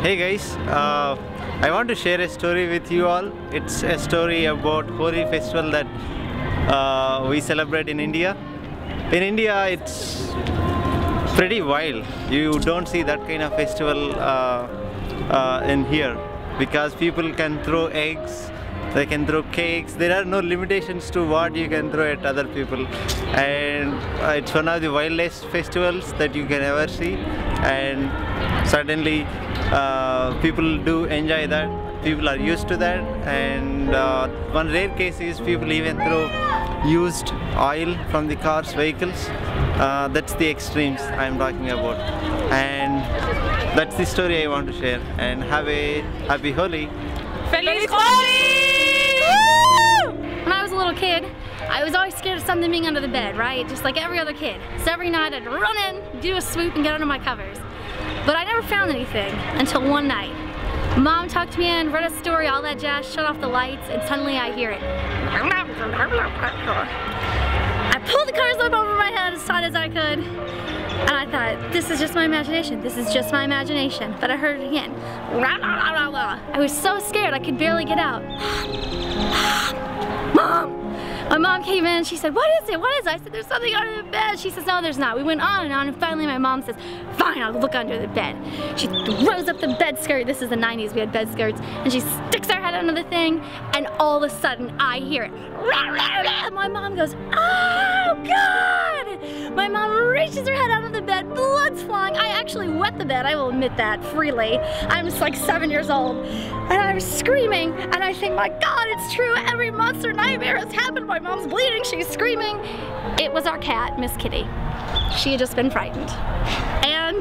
Hey guys, I want to share a story with you all. It's a story about Holi festival that we celebrate in India. In India, it's pretty wild. You don't see that kind of festival in here because people can throw eggs, they can throw cakes. There are no limitations to what you can throw at other people, and it's one of the wildest festivals that you can ever see. And certainly people do enjoy that. People are used to that, and one rare case is people even throw used oil from the cars, vehicles. That's the extremes I'm talking about, and that's the story I want to share. And have a happy Holi. Feliz Holi! When I was a little kid, I was always scared of something being under the bed, right? Just like every other kid. So every night I'd run in, do a swoop, and get under my covers. But I never found anything until one night. Mom tucked me in, read a story, all that jazz, shut off the lights, and suddenly I hear it. I pulled the covers up over my head as tight as I could, and I thought, this is just my imagination, this is just my imagination. But I heard it again. I was so scared I could barely get out. Mom! My mom came in, she said, what is it, what is it? I said, there's something under the bed. She says, no, there's not. We went on, and finally my mom says, fine, I'll look under the bed. She throws up the bed skirt, this is the 90s, we had bed skirts, and she sticks her head under the thing, and all of a sudden I hear it. My mom goes, oh God! My mom reaches her head out of the bed, blood's flying. I actually wet the bed, I will admit that freely. I'm just like 7 years old, and I was screaming, and I think, my God, it's true, every monster nightmare has happened. My mom's bleeding, she's screaming. It was our cat, Miss Kitty. She had just been frightened. And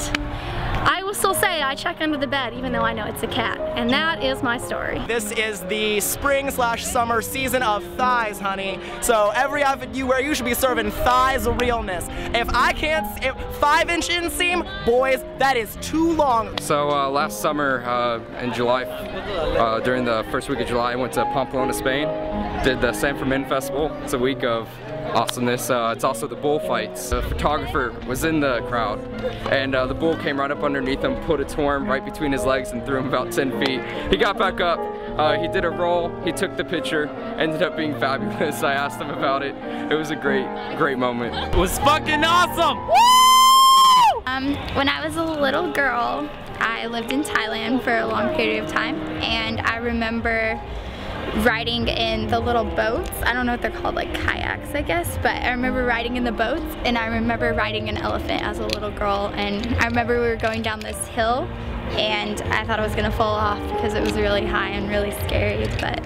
I will still say I check under the bed even though I know it's a cat. And that is my story. This is the spring/summer season of thighs, honey. So every outfit you wear, you should be serving thighs realness. If 5-inch inseam, boys, that is too long. So last summer in July, during the first week of July, I went to Pamplona, Spain. Did the San Fermin Festival. It's a week of awesomeness. It's also the bullfights. The photographer was in the crowd, and the bull came right up underneath him, put its horn right between his legs, and threw him about 10 feet. He got back up, he did a roll, he took the picture, ended up being fabulous. I asked him about it. It was a great moment. It was fucking awesome! Woo! When I was a little girl, I lived in Thailand for a long period of time, and I remember riding in the little boats. I don't know what they're called, like kayaks, I guess, but I remember riding in the boats, and I remember riding an elephant as a little girl, and I remember we were going down this hill, and I thought I was gonna fall off because it was really high and really scary, but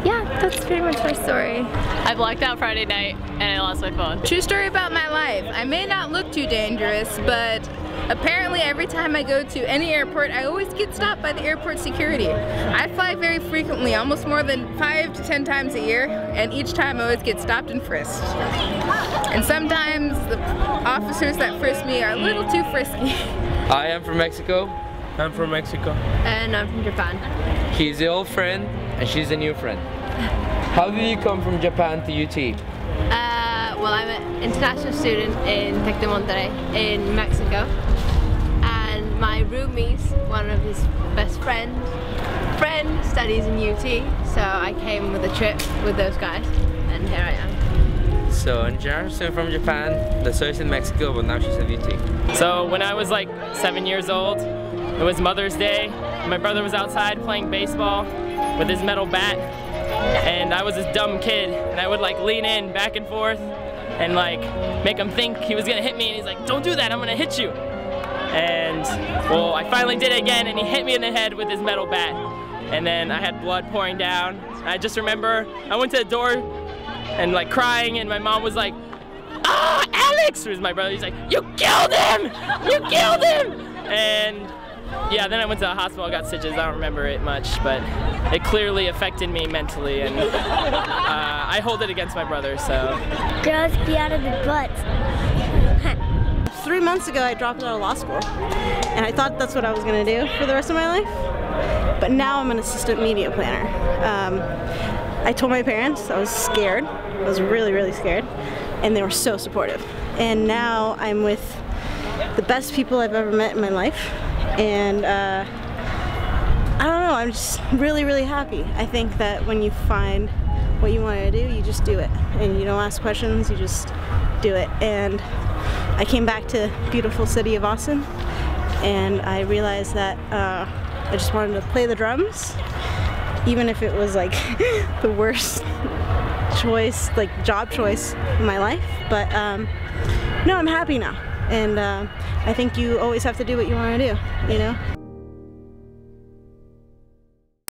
yeah, that's pretty much my story. I blacked out Friday night, and I lost my phone. True story about my life. I may not look too dangerous, but apparently every time I go to any airport, I always get stopped by the airport security. I fly very frequently, almost more than 5 to 10 times a year, and each time I always get stopped and frisked. And sometimes the officers that frisk me are a little too frisky. I am from Mexico. I'm from Mexico. And I'm from Japan. He's the old friend, and she's the new friend. How did you come from Japan to UT? Well, I'm an international student in Tec de Monterrey in Mexico, and my roomie's one of his best friend studies in UT, so I came with a trip with those guys, and here I am. So, international student from Japan, the source in Mexico, but now she's at UT. So when I was like 7 years old, it was Mother's Day. My brother was outside playing baseball with his metal bat, and I was this dumb kid, and I would like lean in back and forth and like make him think he was gonna hit me, and he's like, don't do that, I'm gonna hit you. And well, I finally did it again, and he hit me in the head with his metal bat, and then I had blood pouring down. I just remember I went to the door and like crying, and my mom was like, ah, Alex, who's my brother, he's like, you killed him, you killed him. And yeah, then I went to the hospital, got stitches. I don't remember it much, but it clearly affected me mentally, and I hold it against my brother, so. Girls be out of the butt. 3 months ago, I dropped out of law school, and I thought that's what I was going to do for the rest of my life, but now I'm an assistant media planner. I told my parents I was scared. I was really, really scared, and they were so supportive. And now I'm with the best people I've ever met in my life, and I'm just really happy. I think that when you find what you want to do, you just do it. And you don't ask questions, you just do it. And I came back to the beautiful city of Austin, and I realized that I just wanted to play the drums, even if it was like the worst choice, like job choice in my life. But no, I'm happy now. And I think you always have to do what you want to do, you know?